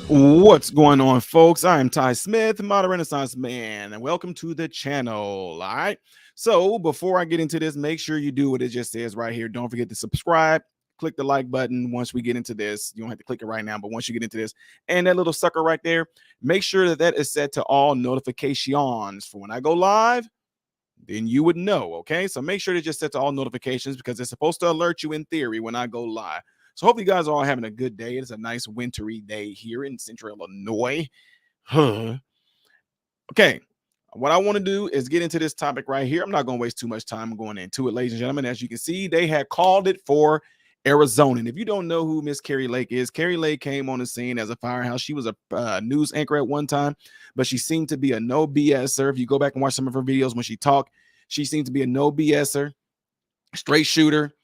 What's going on, folks? I'm Ty Smith, modern Renaissance man, and welcome to the channel. All right. So, before I get into this, make sure you do what it just says right here. Don't forget to subscribe. Click the like button once we get into this. You don't have to click it right now, but once you get into this, and that little sucker right there, make sure that that is set to all notifications for when I go live. Then you would know. Okay. So, make sure to just set to all notifications because it's supposed to alert you in theory when I go live. So hopefully you guys are all having a good day. It's a nice wintry day here in central Illinois. Huh. Okay. What I want to do is get into this topic right here. I'm not going to waste too much time going into it, ladies and gentlemen. As you can see, they had called it for Arizona. And if you don't know who Miss Carrie Lake is, Carrie Lake came on the scene as a firehouse. She was a news anchor at one time, but she seemed to be a no BSer. If you go back and watch some of her videos when she talked, she seemed to be a no BSer, straight shooter.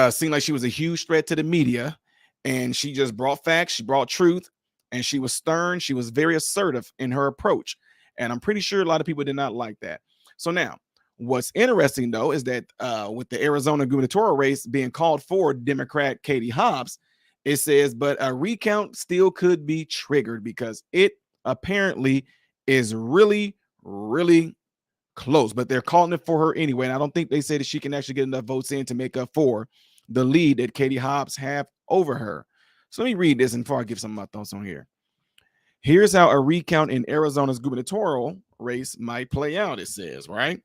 Seemed like she was a huge threat to the media, and she just brought facts, she brought truth, and she was stern. She was very assertive in her approach, and I'm pretty sure a lot of people did not like that. So now, what's interesting though is that with the Arizona gubernatorial race being called for Democrat Katie Hobbs, it says, but a recount still could be triggered because it apparently is really, really close, but they're calling it for her anyway. And I don't think they say that she can actually get enough votes in to make up for the lead that Katie Hobbs have over her. So let me read this and before I give some of my thoughts on here. Here's how a recount in Arizona's gubernatorial race might play out. It says, right?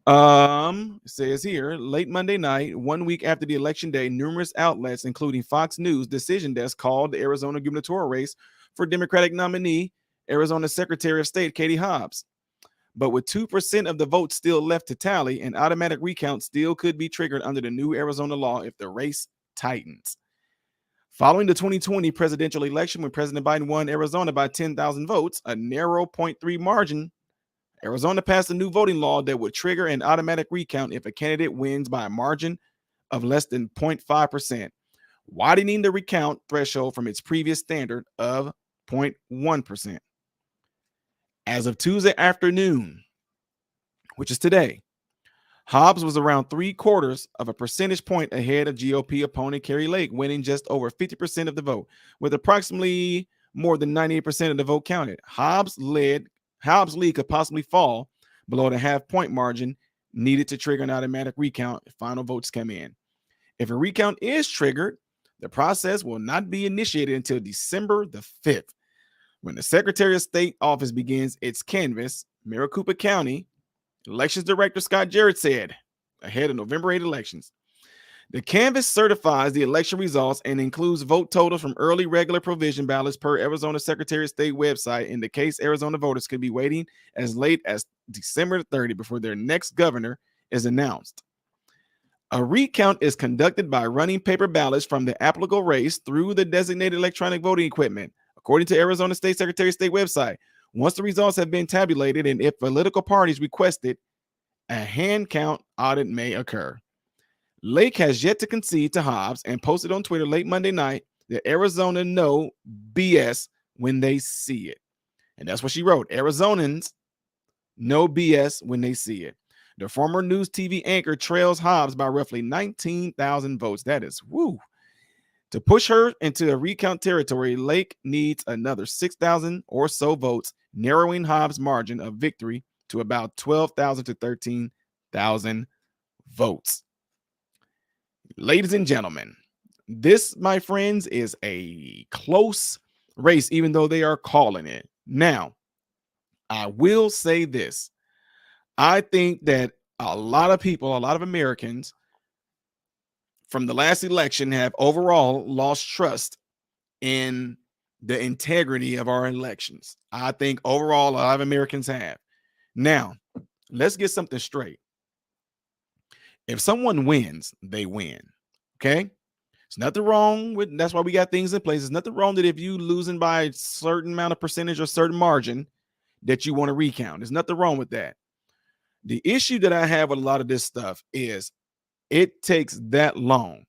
It says here, late Monday night, 1 week after the election day, numerous outlets, including Fox News Decision Desk, called the Arizona gubernatorial race for Democratic nominee, Arizona Secretary of State Katie Hobbs. But with 2% of the votes still left to tally, an automatic recount still could be triggered under the new Arizona law if the race tightens. Following the 2020 presidential election, when President Biden won Arizona by 10,000 votes, a narrow 0.3 margin, Arizona passed a new voting law that would trigger an automatic recount if a candidate wins by a margin of less than 0.5%, widening the recount threshold from its previous standard of 0.1%. As of Tuesday afternoon, which is today, Hobbs was around 3/4 of a percentage point ahead of GOP opponent Carrie Lake, winning just over 50% of the vote, with approximately more than 98% of the vote counted. Hobbs' lead could possibly fall below the half-point margin needed to trigger an automatic recount if final votes come in. If a recount is triggered, the process will not be initiated until December the 5th, when the Secretary of State office begins its canvass. Maricopa County Elections Director Scott Jarrett said ahead of November 8 elections, the canvass certifies the election results and includes vote totals from early regular provision ballots per Arizona Secretary of State website. In the case, Arizona voters could be waiting as late as December 30 before their next governor is announced. A recount is conducted by running paper ballots from the applicable race through the designated electronic voting equipment, according to Arizona State Secretary of State website. Once the results have been tabulated and if political parties request it, a hand count audit may occur. Lake has yet to concede to Hobbs and posted on Twitter late Monday night that Arizona know BS when they see it. And that's what she wrote. Arizonans know BS when they see it. The former news TV anchor trails Hobbs by roughly 19,000 votes. That is woo. To push her into a recount territory, Lake needs another 6,000 or so votes, narrowing Hobbs' margin of victory to about 12,000 to 13,000 votes. Ladies and gentlemen, this, my friends, is a close race, even though they are calling it. Now, I will say this. I think that a lot of people, a lot of Americans from the last election have overall lost trust in the integrity of our elections. I think overall a lot of Americans have. Now, let's get something straight. If someone wins, they win. Okay? There's nothing wrong with that's why we got things in place. There's nothing wrong that if you losing by a certain amount of percentage or certain margin that you want to recount. There's nothing wrong with that. The issue that I have with a lot of this stuff is it takes that long.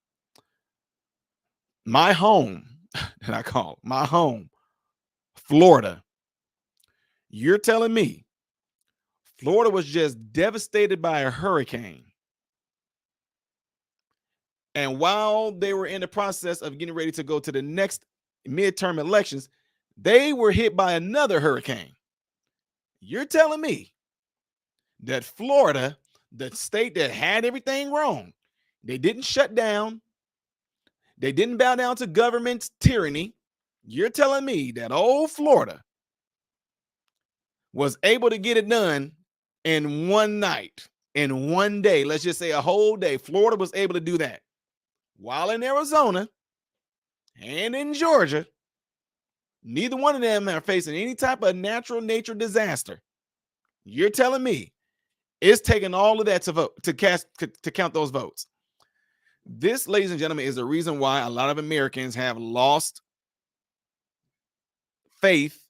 My home, that I call my home, Florida. You're telling me Florida was just devastated by a hurricane. And while they were in the process of getting ready to go to the next midterm elections, they were hit by another hurricane. You're telling me that Florida, the state that had everything wrong, they didn't shut down, they didn't bow down to government tyranny. You're telling me that old Florida was able to get it done in one night, in one day, let's just say a whole day. Florida was able to do that. While in Arizona and in Georgia, neither one of them are facing any type of natural nature disaster. You're telling me it's taking all of that to vote, to count those votes. This, ladies and gentlemen, is the reason why a lot of Americans have lost faith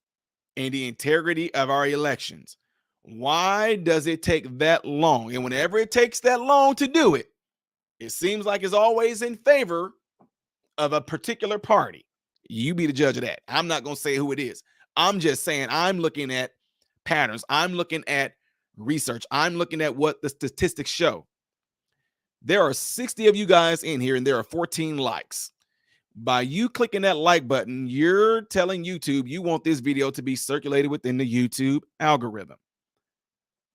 in the integrity of our elections. Why does it take that long? And whenever it takes that long to do it, it seems like it's always in favor of a particular party. You be the judge of that. I'm not going to say who it is. I'm just saying I'm looking at patterns. I'm looking at research. I'm looking at what the statistics show. There are 60 of you guys in here and there are 14 likes. By you clicking that like button, you're telling YouTube you want this video to be circulated within the YouTube algorithm,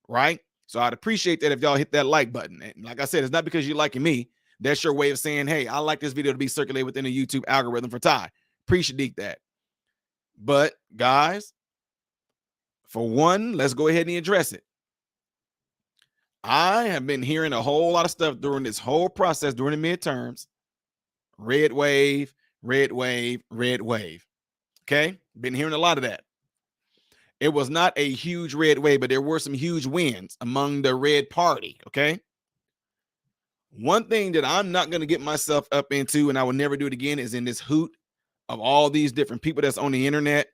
right? So I'd appreciate that if y'all hit that like button. And like I said, it's not because you're liking me. That's your way of saying, hey, I like this video to be circulated within the YouTube algorithm for Ty. Appreciate that. But guys, for one, let's go ahead and address it. I have been hearing a whole lot of stuff during this whole process during the midterms. Red wave, red wave, red wave. Okay? Been hearing a lot of that. It was not a huge red wave, but there were some huge wins among the red party. Okay? One thing that I'm not going to get myself up into, and I will never do it again, is in this hoot of all these different people that's on the internet.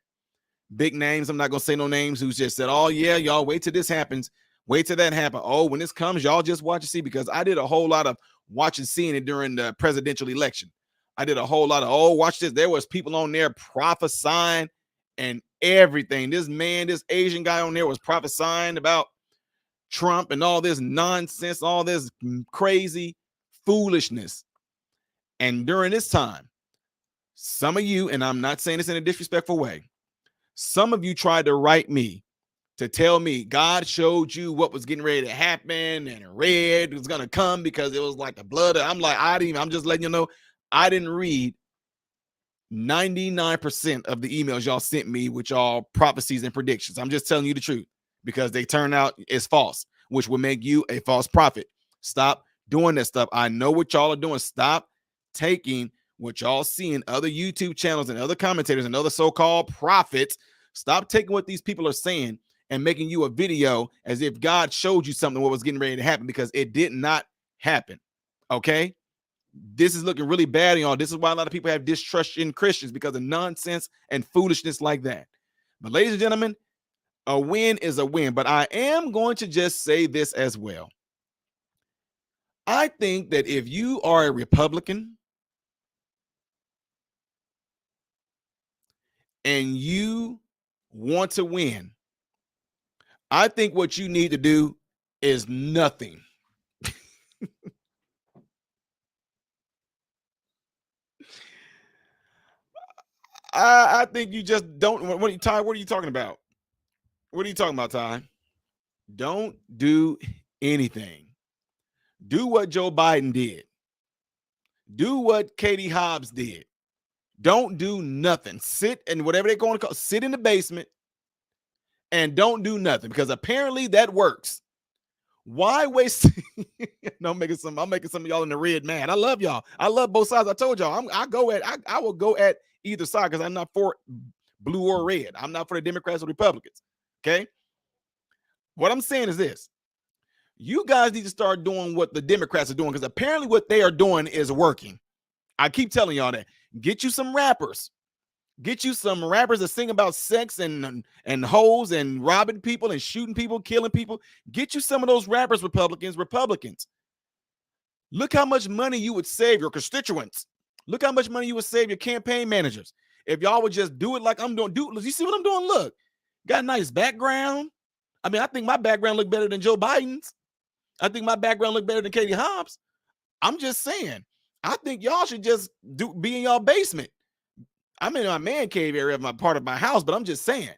Big names. I'm not going to say no names who's just said, oh, yeah, y'all wait till this happens. Wait till that happens. Oh, when this comes, y'all just watch and see, because I did a whole lot of watching, seeing it during the presidential election. I did a whole lot of, oh, watch this. There was people on there prophesying and everything. This man, this Asian guy on there was prophesying about Trump and all this nonsense, all this crazy foolishness. And during this time, some of you, and I'm not saying this in a disrespectful way, some of you tried to write me to tell me God showed you what was getting ready to happen and red was going to come because it was like the blood. I'm like, I'm just letting you know, I didn't read 99% of the emails y'all sent me with y'all prophecies and predictions. I'm just telling you the truth because they turn out as false, which will make you a false prophet. Stop doing that stuff. I know what y'all are doing. Stop taking what y'all see in other YouTube channels and other commentators and other so-called prophets. Stop taking what these people are saying and making you a video as if God showed you something what was getting ready to happen, because it did not happen. Okay? This is looking really bad on y'all. This is why a lot of people have distrust in Christians, because of nonsense and foolishness like that. But ladies and gentlemen, a win is a win. But I am going to just say this as well. I think that if you are a Republican and you want to win, I think what you need to do is nothing. I think you just don't. What are you, Ty? What are you talking about? What are you talking about, Ty? Don't do anything. Do what Joe Biden did. Do what Katie Hobbs did. Don't do nothing. Sit and whatever they're going to call, sit in the basement and don't do nothing, because apparently that works. Why waste? No, I'm making some of y'all in the red mad. I love y'all. I love both sides. I told y'all I will go at either side, because I'm not for blue or red. I'm not for the Democrats or Republicans. Okay. What I'm saying is this: you guys need to start doing what the Democrats are doing, because apparently what they are doing is working. I keep telling y'all that. Get you some rappers. Get you some rappers that sing about sex and hoes and robbing people and shooting people, killing people. Get you some of those rappers, Republicans. Look how much money you would save your constituents. Look how much money you would save your campaign managers if y'all would just do it like I'm doing. You see what I'm doing? Look, got a nice background. I mean, I think my background look better than Joe Biden's. I think my background look better than Katie Hobbs. I'm just saying. I think y'all should just be in y'all basement. I'm in my man cave area of my part of my house, but I'm just saying,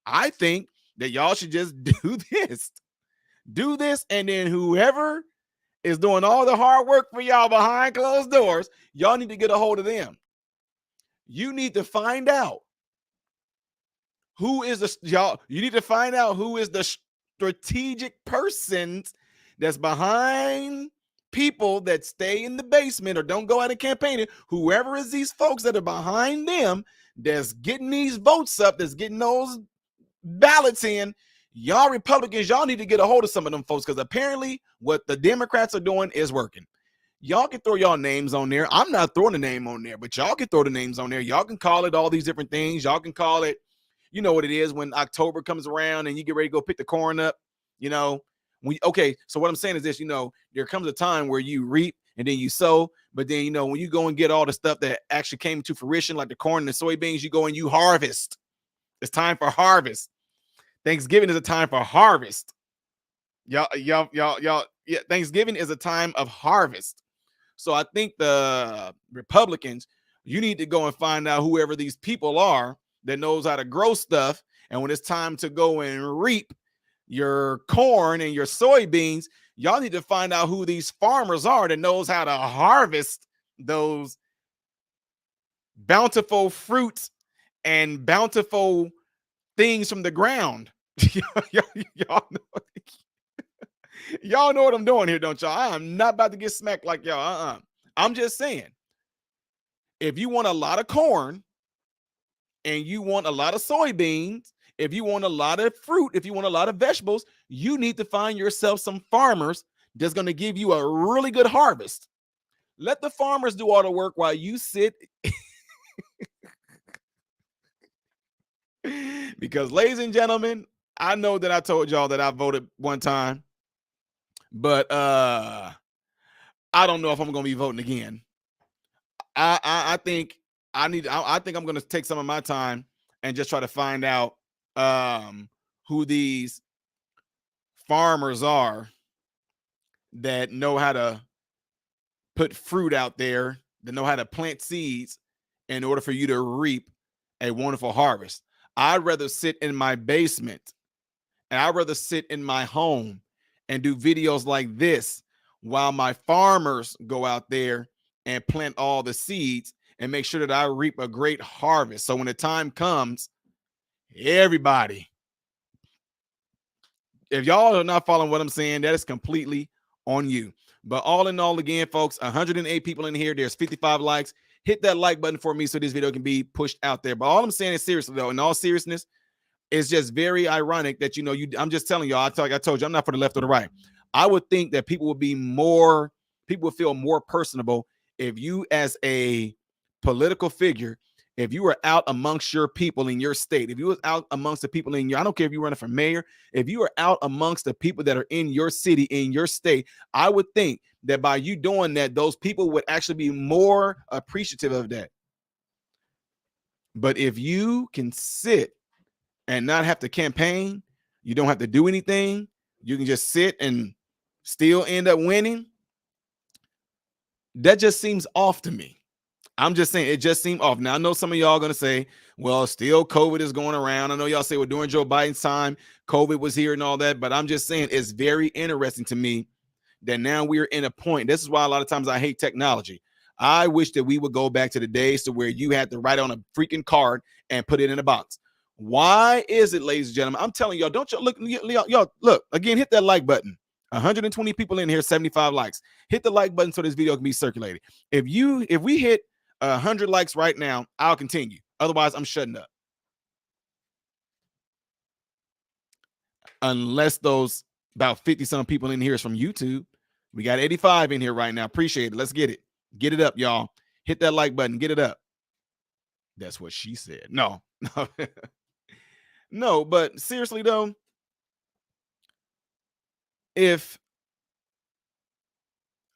I think that y'all should just do this, and then whoever is doing all the hard work for y'all behind closed doors, y'all need to get a hold of them. You need to find out who is the y'all. You need to find out who is the strategic persons that's behind people that stay in the basement or don't go out and campaign. Whoever is these folks that are behind them, that's getting these votes up, that's getting those ballots in. Y'all Republicans, y'all need to get a hold of some of them folks, because apparently what the Democrats are doing is working. Y'all can throw y'all names on there. I'm not throwing a name on there, but y'all can throw the names on there. Y'all can call it all these different things. Y'all can call it, you know what it is, when October comes around and you get ready to go pick the corn up, you know. Okay, so what I'm saying is this, you know, there comes a time where you reap and then you sow, but then, you know, when you go and get all the stuff that actually came to fruition, like the corn and the soybeans, you go and you harvest. It's time for harvest. Thanksgiving is a time for harvest. Y'all, yeah, Thanksgiving is a time of harvest. So I think the Republicans, you need to go and find out whoever these people are that knows how to grow stuff. And when it's time to go and reap your corn and your soybeans, y'all need to find out who these farmers are that knows how to harvest those bountiful fruits and bountiful things from the ground. Y'all know what I'm doing here, don't y'all? I'm not about to get smacked like y'all. I'm just saying, if you want a lot of corn and you want a lot of soybeans, if you want a lot of fruit, if you want a lot of vegetables, you need to find yourself some farmers that's going to give you a really good harvest. Let the farmers do all the work while you sit. Because, ladies and gentlemen, I know that I told y'all that I voted one time, but I don't know if I'm going to be voting again. I think I think I'm going to take some of my time and just try to find out who these farmers are that know how to put fruit out there, that know how to plant seeds in order for you to reap a wonderful harvest. I'd rather sit in my basement and I'd rather sit in my home and do videos like this while my farmers go out there and plant all the seeds and make sure that I reap a great harvest. So when the time comes, everybody, if y'all are not following what I'm saying, that is completely on you. But all in all, again, folks, 108 people in here. There's 55 likes. Hit that like button for me so this video can be pushed out there. But all I'm saying is, seriously, though, in all seriousness, it's just very ironic that, you know, I'm just telling y'all, I told you, I'm not for the left or the right. I would think that people would feel more personable if you, as a political figure, if you were out amongst your people in your state, if you was out amongst the people in your, I don't care if you're running for mayor, if you are out amongst the people that are in your city, in your state, I would think that by you doing that, those people would actually be more appreciative of that. But if you can sit and not have to campaign, you don't have to do anything, you can just sit and still end up winning, that just seems off to me. I'm just saying, it just seemed off. Now, I know some of y'all are going to say, well, still COVID is going around. I know y'all say, well, during Joe Biden's time, COVID was here and all that. But I'm just saying, it's very interesting to me that now we're in a point. This is why a lot of times I hate technology. I wish that we would go back to the days to where you had to write on a freaking card and put it in a box. Why is it, ladies and gentlemen? I'm telling y'all, don't y'all look, again, hit that like button. 120 people in here, 75 likes. Hit the like button so this video can be circulated. If we hit 100 likes right now, I'll continue. Otherwise, I'm shutting up. Unless those about 50 some people in here is from YouTube. We got 85 in here right now. Appreciate it. Let's get it. Get it up, y'all. Hit that like button. Get it up. That's what she said. No. No, but seriously though, if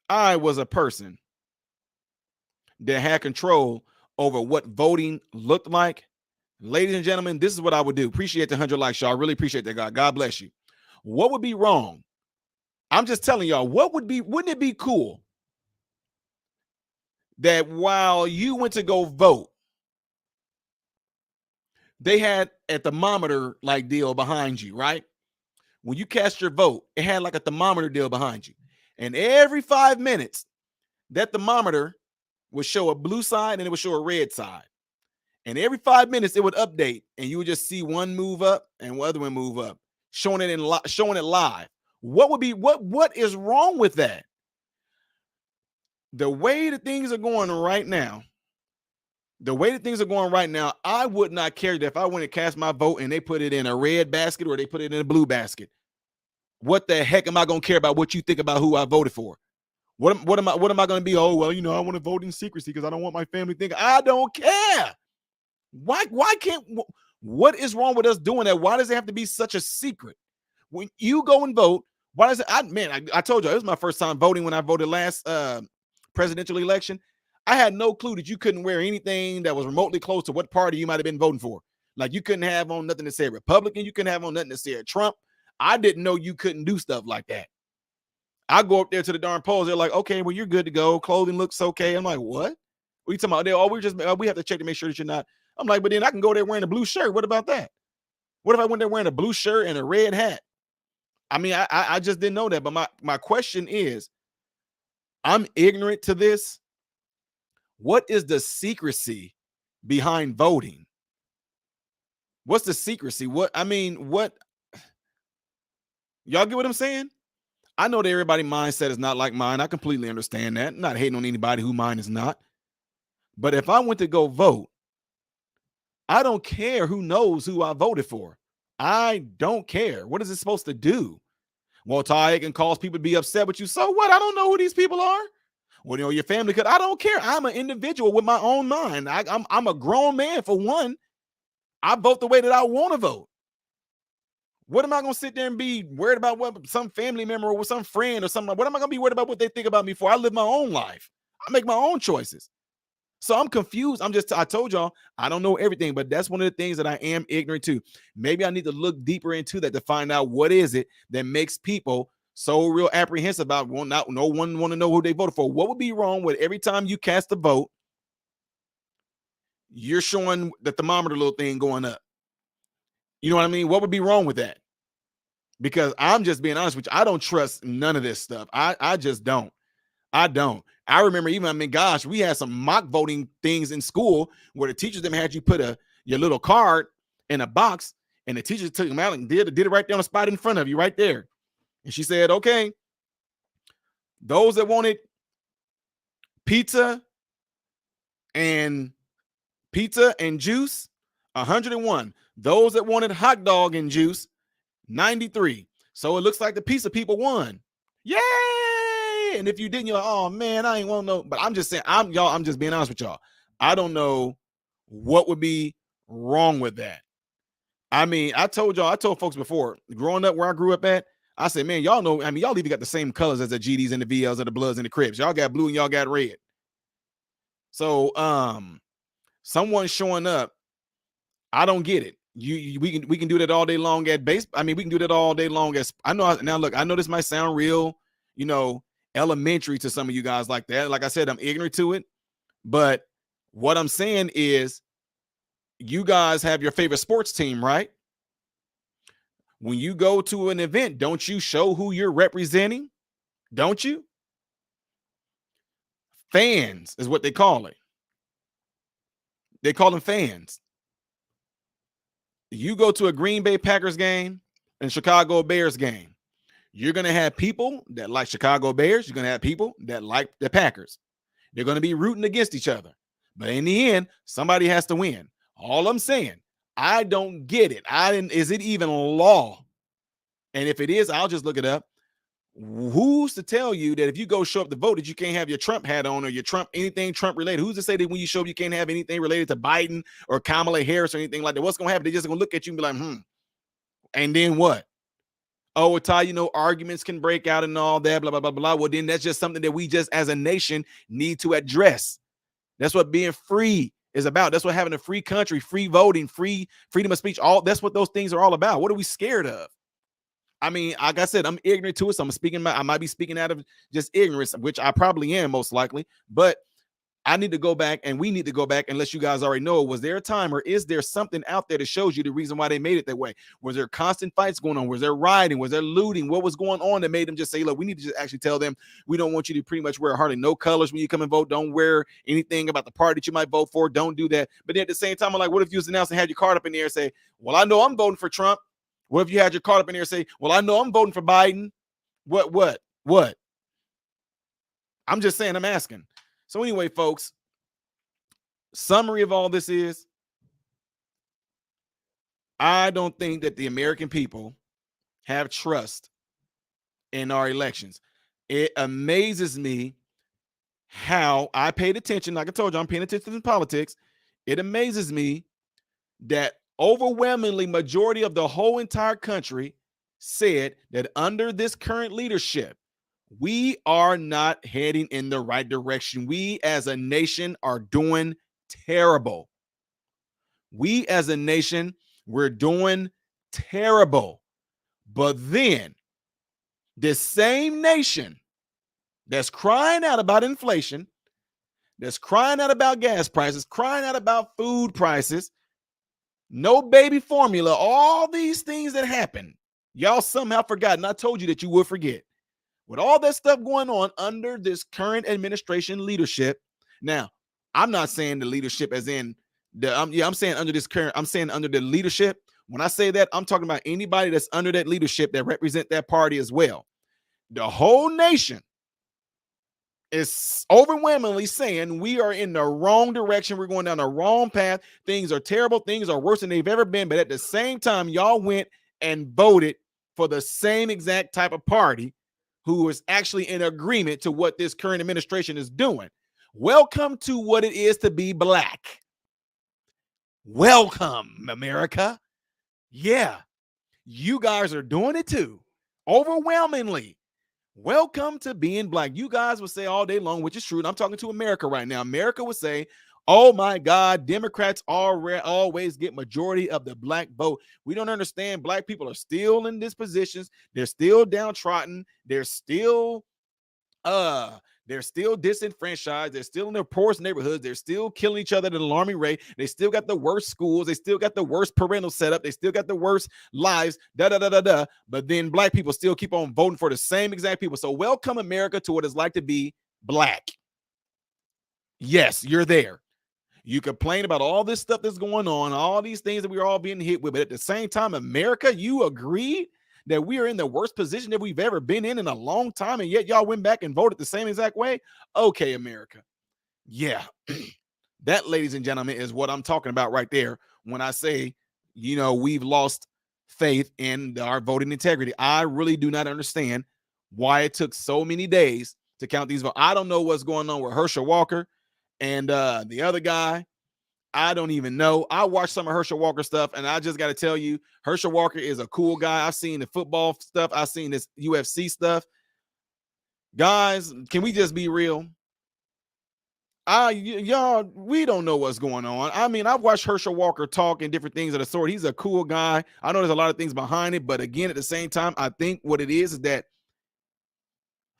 I was a person that had control over what voting looked like, ladies and gentlemen, this is what I would do. Appreciate the 100 likes, y'all. Really appreciate that, God. God bless you. What would be wrong? I'm just telling y'all, wouldn't it be cool that while you went to go vote, they had a thermometer like deal behind you, right? When you cast your vote, it had like a thermometer deal behind you. And every 5 minutes, that thermometer would show a blue side and it would show a red side. And every 5 minutes it would update, and you would just see one move up and other one move up, showing it showing it live. What is wrong with that? The way that things are going right now, I would not care that if I went and cast my vote and they put it in a red basket or they put it in a blue basket. What the heck am I going to care about what you think about who I voted for? What am I going to be? Oh, well, I want to vote in secrecy because I don't want my family thinking. I don't care. Why can't, what is wrong with us doing that? Why does it have to be such a secret? When you go and vote, why does it, I told you, it was my first time voting when I voted last presidential election. I had no clue that you couldn't wear anything that was remotely close to what party you might have been voting for. Like you couldn't have on nothing that said Republican. You couldn't have on nothing that said Trump. I didn't know you couldn't do stuff like that. I go up there to the darn polls. They're like, okay, well, you're good to go. Clothing looks okay. I'm like, what? What are you talking about? We have to check to make sure that you're not. I'm like, but then I can go there wearing a blue shirt. What about that? What if I went there wearing a blue shirt and a red hat? I mean, I just didn't know that. But my question is, I'm ignorant to this. What is the secrecy behind voting? What's the secrecy? What y'all get what I'm saying? I know that everybody's mindset is not like mine. I completely understand that. I'm not hating on anybody who mine is not. But if I went to go vote, I don't care who knows who I voted for. I don't care. What is it supposed to do? Well, Ty, it can cause people to be upset with you. So what? I don't know who these people are. Well, your family could. I don't care. I'm an individual with my own mind. I'm a grown man for one. I vote the way that I want to vote. What am I going to sit there and be worried about what some family member or some friend or something? What am I going to be worried about what they think about me for? I live my own life. I make my own choices. So I'm confused. I told y'all, I don't know everything, but that's one of the things that I am ignorant to. Maybe I need to look deeper into that to find out what is it that makes people so real apprehensive about no one want to know who they voted for. What would be wrong with every time you cast a vote, you're showing the thermometer little thing going up? You know what I mean? What would be wrong with that? Because I'm just being honest with you. I don't trust none of this stuff. I just don't. I don't. I remember gosh, we had some mock voting things in school where the teachers them had you put your little card in a box, and the teachers took them out and did it right there on the spot in front of you right there. And she said, okay, those that wanted pizza and juice, 101. Those that wanted hot dog and juice, 93. So it looks like the pizza people won. Yay! And if you didn't, you're like, oh man, I ain't want no. But I'm just saying, I'm just being honest with y'all. I don't know what would be wrong with that. I mean, I told folks before, growing up where I grew up at, I said, man, y'all know, y'all even got the same colors as the GDs and the VLs or the Bloods and the Crips. Y'all got blue and y'all got red. So someone showing up, I don't get it. We can do that all day long at base. We can do that all day long as I know. Now look, I know this might sound real, elementary to some of you guys like that. Like I said, I'm ignorant to it. But what I'm saying is, you guys have your favorite sports team, right? When you go to an event, don't you show who you're representing? Don't you? Fans is what they call it. They call them fans. You go to a Green Bay Packers game and Chicago Bears game. You're going to have people that like Chicago Bears. You're going to have people that like the Packers. They're going to be rooting against each other. But in the end, somebody has to win. All I'm saying, I don't get it. Is it even law? And if it is, I'll just look it up. Who's to tell you that if you go show up to vote that you can't have your Trump hat on or your anything Trump related? Who's to say that when you show up you can't have anything related to Biden or Kamala Harris or anything like that? What's going to happen? They're just going to look at you and be like, And then what? Oh, Ty, arguments can break out and all that, blah, blah, blah, blah. Well, then that's just something that we just as a nation need to address. That's what being free is about. That's what having a free country, free voting, freedom of speech, that's what those things are all about. What are we scared of? Like I said, I'm ignorant to it. So I might be speaking out of just ignorance, which I probably am most likely. But I need to go back, and we need to go back, unless you guys already know, was there a time or is there something out there that shows you the reason why they made it that way? Was there constant fights going on? Was there rioting? Was there looting? What was going on that made them just say, look, we need to just actually tell them we don't want you to pretty much wear hardly no colors when you come and vote. Don't wear anything about the party that you might vote for. Don't do that. But then at the same time, I'm like, what if you was announced and had your card up in there and say, well, I know I'm voting for Trump. What if you had your card up in there and say, well, I know I'm voting for Biden? What? I'm just saying, I'm asking. So anyway, folks, summary of all this is, I don't think that the American people have trust in our elections. It amazes me how I paid attention. Like I told you, I'm paying attention to politics. It amazes me that overwhelmingly majority of the whole entire country said that under this current leadership, we are not heading in the right direction. We as a nation are doing terrible. We as a nation, we're doing terrible. But then this same nation that's crying out about inflation, that's crying out about gas prices, crying out about food prices, no baby formula, all these things that happen, y'all somehow forgot. And I told you that you would forget. With all that stuff going on under this current administration leadership. Now, I'm not saying the leadership as in I'm saying under this current, I'm saying under the leadership. When I say that, I'm talking about anybody that's under that leadership that represent that party as well. The whole nation is overwhelmingly saying we are in the wrong direction. We're going down the wrong path. Things are terrible. Things are worse than they've ever been. But at the same time, y'all went and voted for the same exact type of party who is actually in agreement to what this current administration is doing. Welcome to what it is to be black. Welcome, America. Yeah, you guys are doing it too. Overwhelmingly. Welcome to being black. You guys will say all day long, which is true. And I'm talking to America right now. America would say, oh my God, Democrats always get majority of the black vote. We don't understand. Black people are still in these positions. They're still downtrodden. They're still disenfranchised. They're still in their poorest neighborhoods. They're still killing each other at an alarming rate. They still got the worst schools. They still got the worst parental setup. They still got the worst lives. But then black people still keep on voting for the same exact people. So welcome, America, to what it's like to be black. Yes, you're there. You complain about all this stuff that's going on, all these things that we're all being hit with. But at the same time, America, you agree that we are in the worst position that we've ever been in a long time, and yet y'all went back and voted the same exact way? Okay, America. Yeah. That, ladies and gentlemen, is what I'm talking about right there when I say, we've lost faith in our voting integrity. I really do not understand why it took so many days to count these votes. I don't know what's going on with Herschel Walker and the other guy. I don't even know. I watched some of Herschel Walker stuff, and I just got to tell you, Herschel Walker is a cool guy. I've seen the football stuff. I've seen this UFC stuff. Guys, can we just be real? Y'all, we don't know what's going on. I mean, I've watched Herschel Walker talk and different things of the sort. He's a cool guy. I know there's a lot of things behind it, but again, at the same time, I think what it is that,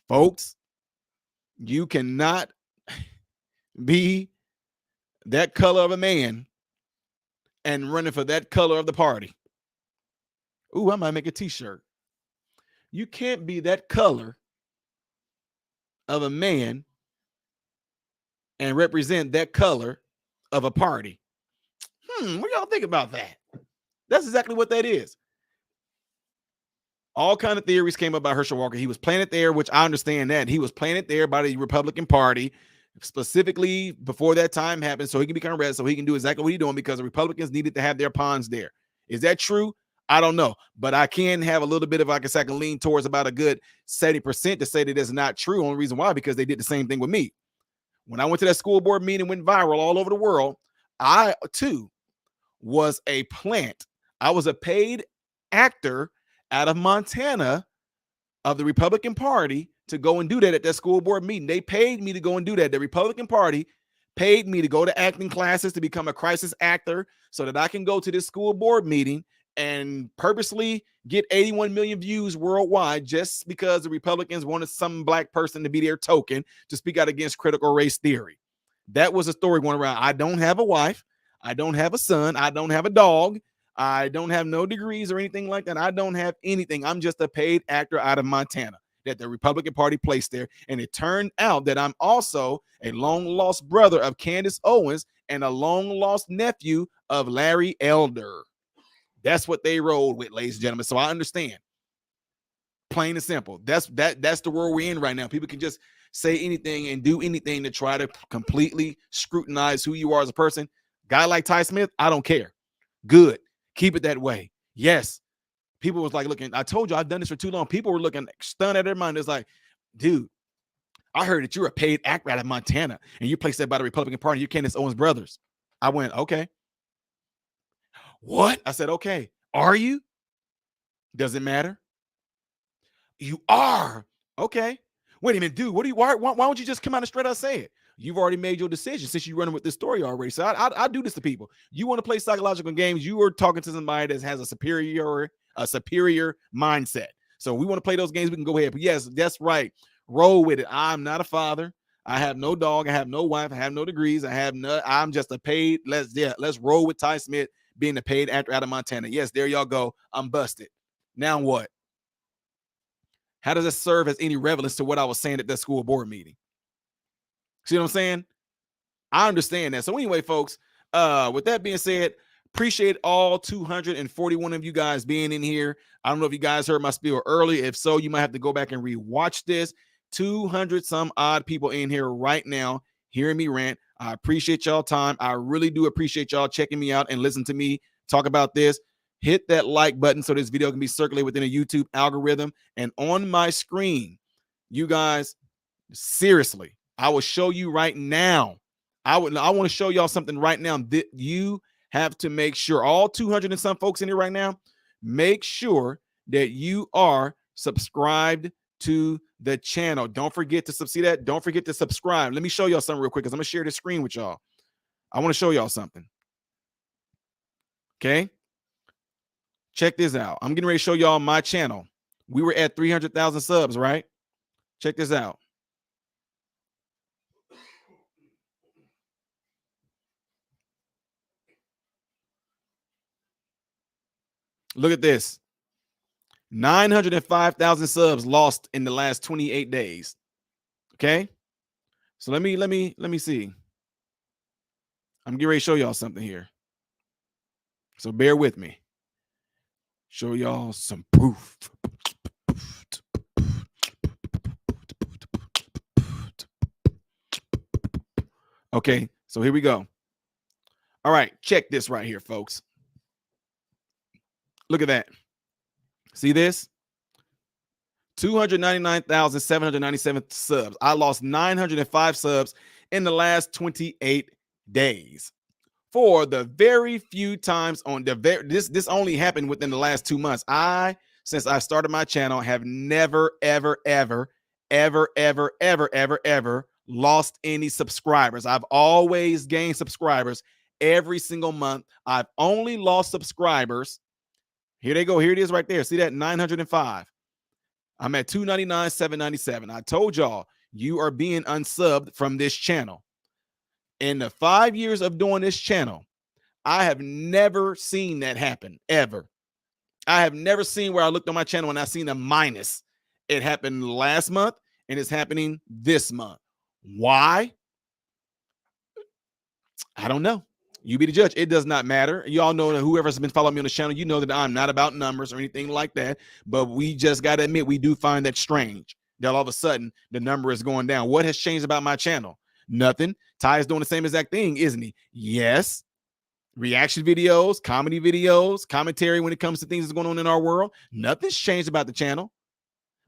folks, you cannot be that color of a man and running for that color of the party. Ooh, I might make a t-shirt. You can't be that color of a man and represent that color of a party. What y'all think about that? That's exactly what that is. All kind of theories came up about Herschel Walker. He was planted there, which I understand that. He was planted there by the Republican Party, specifically before that time happened, so he can become red, so he can do exactly what he's doing, because the Republicans needed to have their pawns there. Is that true? I don't know, but I can have a little bit of, I can lean towards about a good 70% to say that it's not true. Only reason why, because they did the same thing with me. When I went to that school board meeting, went viral all over the world, I too was a plant. I was a paid actor out of Montana of the Republican Party to go and do that at that school board meeting. They paid me to go and do that. The Republican Party paid me to go to acting classes to become a crisis actor so that I can go to this school board meeting and purposely get 81 million views worldwide just because the Republicans wanted some black person to be their token to speak out against critical race theory. That was a story going around. I don't have a wife. I don't have a son. I don't have a dog. I don't have no degrees or anything like that. I don't have anything. I'm just a paid actor out of Montana that the Republican Party placed there. And it turned out that I'm also a long lost brother of Candace Owens and a long lost nephew of Larry Elder. That's what they rolled with, ladies and gentlemen. So I understand. Plain and simple. That's the world we're in right now. People can just say anything and do anything to try to completely scrutinize who you are as a person. Guy like Ty Smith, I don't care. Good. Keep it that way. Yes. People was like looking, I told you I've done this for too long. People were looking stunned at their mind. It's like, dude, I heard that you're a paid actor out of Montana and you placed that by the Republican Party. You Candace Owens brothers. I went, okay. What? I said, okay. Are you? Does it matter? You are. Okay. Wait a minute, dude. What do you? Why don't you just come out and straight out say it? You've already made your decision since you're running with this story already. So I do this to people. You want to play psychological games? You are talking to somebody that has a superior mindset. So we want to play those games. We can go ahead. But yes, that's right. Roll with it. I'm not a father. I have no dog. I have no wife. I have no degrees. I'm just a paid. Let's roll with Ty Smith being a paid actor out of Montana. Yes, there y'all go. I'm busted. Now what? How does it serve as any relevance to what I was saying at that school board meeting? See what I'm saying? I understand that. So anyway, folks, with that being said, appreciate all 241 of you guys being in here. I don't know if you guys heard my spiel early. If so, you might have to go back and rewatch this. 200 some odd people in here right now hearing me rant. I appreciate y'all time. I really do appreciate y'all checking me out and listen to me talk about this. Hit that like button so this video can be circulated within a YouTube algorithm. And on my screen, you guys, seriously, I will show you right now. I want to show y'all something right now that you have to make sure, all 200 and some folks in here right now, make sure that you are subscribed to the channel. Don't forget to see that. Don't forget to subscribe. Let me show y'all something real quick because I'm going to share the screen with y'all. I want to show y'all something. Okay. Check this out. I'm getting ready to show y'all my channel. We were at 300,000 subs, right? Check this out. Look at this. 905,000 subs lost in the last 28 days. Okay? So let me see. I'm getting ready to show y'all something here. So bear with me. Show y'all some proof. Okay, so here we go. All right, check this right here, folks. Look at that. See this? 299,797 subs. I lost 905 subs in the last 28 days. For the very few times on this only happened within the last 2 months. Since I started my channel, have never, ever lost any subscribers. I've always gained subscribers every single month. I've only lost subscribers. Here they go. Here it is right there. See that? 905. I'm at 299, 797. I told y'all, you are being unsubbed from this channel. In the 5 years of doing this channel, I have never seen that happen, ever. I have never seen where I looked on my channel and I seen a minus. It happened last month and it's happening this month. Why? I don't know. You be the judge. It does not matter. Y'all know that whoever's been following me on the channel, you know that I'm not about numbers or anything like that. But we just got to admit, we do find that strange that all of a sudden the number is going down. What has changed about my channel? Nothing. Ty is doing the same exact thing, isn't he? Yes. Reaction videos, comedy videos, commentary when it comes to things that's going on in our world. Nothing's changed about the channel.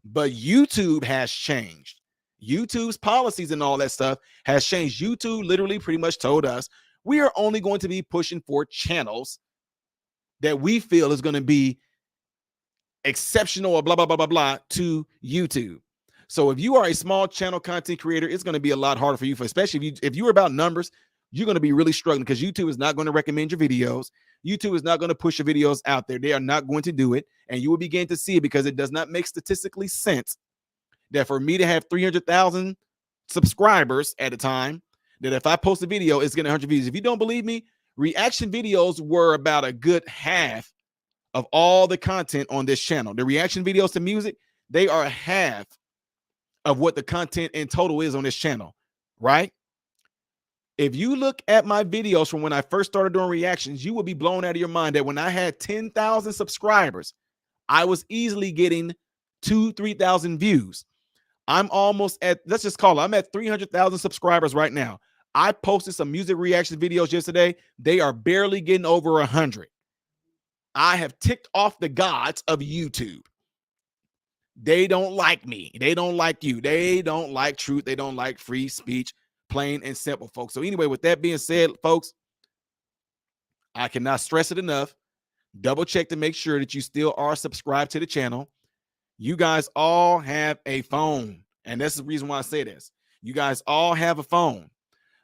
But YouTube has changed. YouTube's policies and all that stuff has changed. YouTube literally pretty much told us we are only going to be pushing for channels that we feel is going to be exceptional or blah, blah, blah, blah, blah to YouTube. So if you are a small channel content creator, it's going to be a lot harder for you, especially if you are about numbers, you're going to be really struggling because YouTube is not going to recommend your videos. YouTube is not going to push your videos out there. They are not going to do it. And you will begin to see it because it does not make statistically sense that for me to have 300,000 subscribers at a time, that if I post a video, it's getting 100 views. If you don't believe me, reaction videos were about a good half of all the content on this channel. The reaction videos to music, they are half of what the content in total is on this channel, right? If you look at my videos from when I first started doing reactions, you will be blown out of your mind that when I had 10,000 subscribers, I was easily getting 2,000-3,000 views. I'm almost at, let's just call it, I'm at 300,000 subscribers right now. I posted some music reaction videos yesterday. They are barely getting over 100. I have ticked off the gods of YouTube. They don't like me. They don't like you. They don't like truth. They don't like free speech, plain and simple, folks. So anyway, with that being said, folks, I cannot stress it enough. Double check to make sure that you still are subscribed to the channel. You guys all have a phone. And that's the reason why I say this. You guys all have a phone.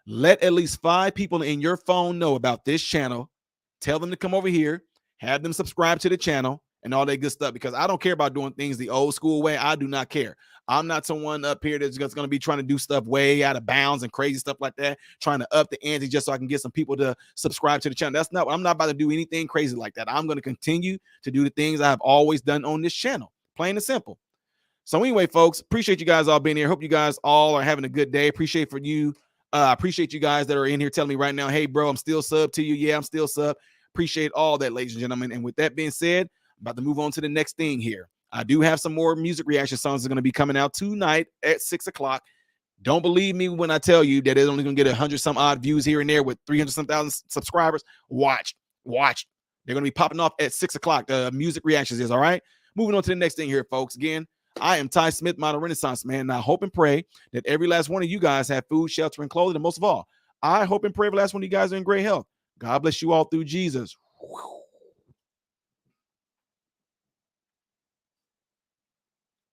Let at least 5 people in your phone know about this channel. Tell them to come over here. Have them subscribe to the channel and all that good stuff, because I don't care about doing things the old school way. I do not care. I'm not someone up here that's just going to be trying to do stuff way out of bounds and crazy stuff like that, trying to up the ante just so I can get some people to subscribe to the channel. That's not, I'm not about to do anything crazy like that. I'm going to continue to do the things I have always done on this channel, plain and simple. So anyway, folks, appreciate you guys all being here. Hope you guys all are having a good day. Appreciate you guys that are in here telling me right now, hey, bro, I'm still sub to you. Yeah, I'm still sub. Appreciate all that, ladies and gentlemen. And with that being said, I'm about to move on to the next thing here. I do have some more music reaction songs that are going to be coming out tonight at 6 o'clock. Don't believe me when I tell you that it's only going to get 100 some odd views here and there with 300 some thousand subscribers. Watch. They're going to be popping off at 6 o'clock. Music reactions is all right. Moving on to the next thing here, folks. Again, I am Ty Smith, Modern Renaissance Man, and I hope and pray that every last one of you guys have food, shelter, and clothing. And most of all, I hope and pray every last one of you guys are in great health. God bless you all through Jesus.